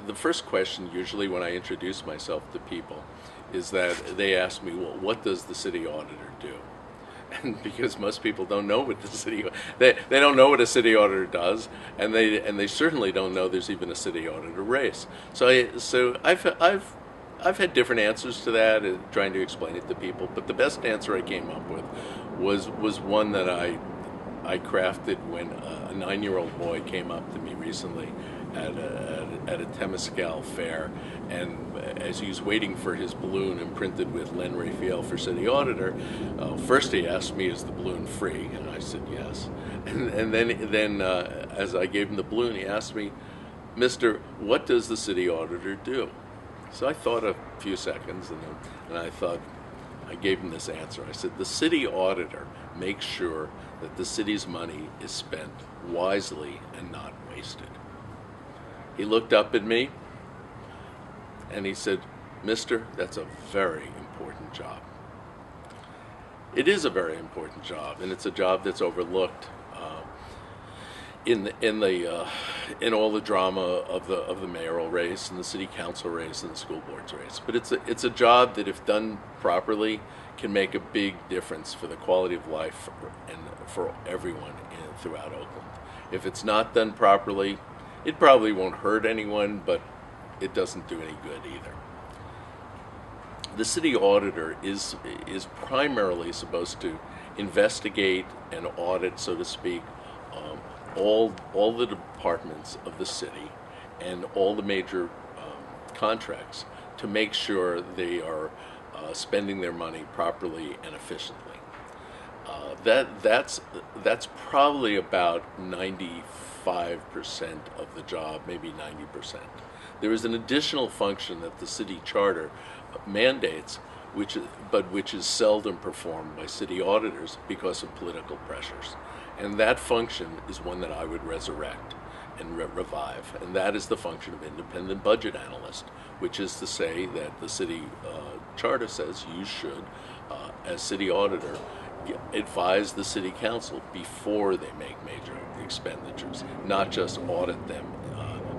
the first question usually when I introduce myself to people is that they ask me, well, what does the city auditor do? And because most people don't know what the they don't know what a city auditor does, and they certainly don't know there's even a city auditor race. So I've had different answers to that, trying to explain it to people. But the best answer I came up with was one that I crafted when a 9-year-old boy came up to me recently at a Temescal fair, and as he was waiting for his balloon imprinted with Len Raphael for city auditor, first he asked me, "Is the balloon free?" And I said yes. And then as I gave him the balloon, he asked me, "Mister, what does the city auditor do?" So I thought a few seconds, and I gave him this answer. I said, "The city auditor makes sure that the city's money is spent wisely and not wasted." He looked up at me and he said, "Mister, that's a very important job." It is a very important job, and it's a job that's overlooked in all the drama of the mayoral race and the city council race and the school board's race. But it's a job that, if done properly, can make a big difference for the quality of life for everyone throughout Oakland. If it's not done properly, it probably won't hurt anyone, but it doesn't do any good either. The city auditor is primarily supposed to investigate and audit, so to speak, all the departments of the city and all the major contracts to make sure they are spending their money properly and efficiently. That's probably about 95% of the job, maybe 90%. There is an additional function that the city charter mandates, which is seldom performed by city auditors because of political pressures. And that function is one that I would resurrect and revive, and that is the function of independent budget analyst, which is to say that the city charter says you should, as city auditor, advise the city council before they make major expenditures, not just audit them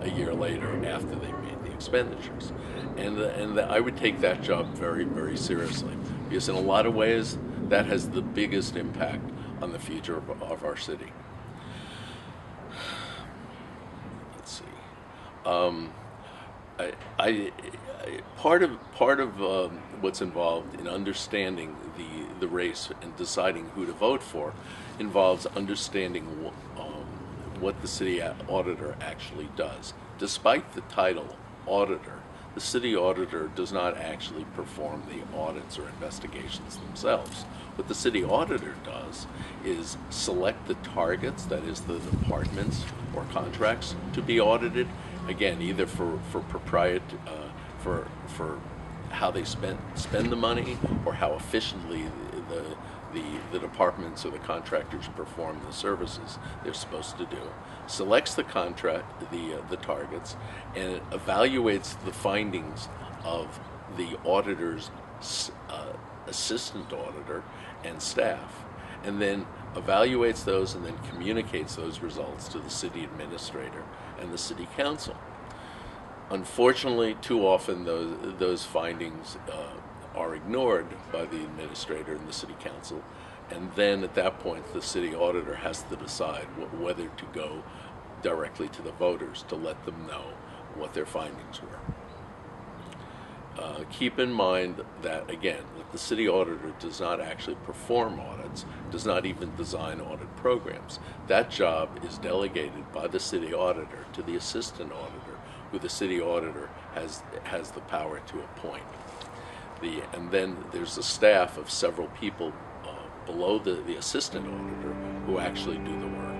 a year later after they made the expenditures. And I would take that job very, very seriously, because in a lot of ways that has the biggest impact on the future of our city. Let's see. Part of what's involved in understanding the race and deciding who to vote for involves understanding what the city auditor actually does. Despite the title auditor, the city auditor does not actually perform the audits or investigations themselves. What the city auditor does is select the targets, that is the departments or contracts to be audited, again, either for how they spend the money, or how efficiently the departments or the contractors perform the services they're supposed to do, selects the the targets, and evaluates the findings of the auditor's assistant auditor and staff, and then evaluates those and then communicates those results to the city administrator and the city council. Unfortunately, too often those findings are ignored by the administrator and the city council, and then at that point the city auditor has to decide whether to go directly to the voters to let them know what their findings were. Keep in mind that, again, that the city auditor does not actually perform audits, does not even design audit programs. That job is delegated by the city auditor to the assistant auditor, who the city auditor has the power to appoint. And then there's a staff of several people below the assistant auditor who actually do the work.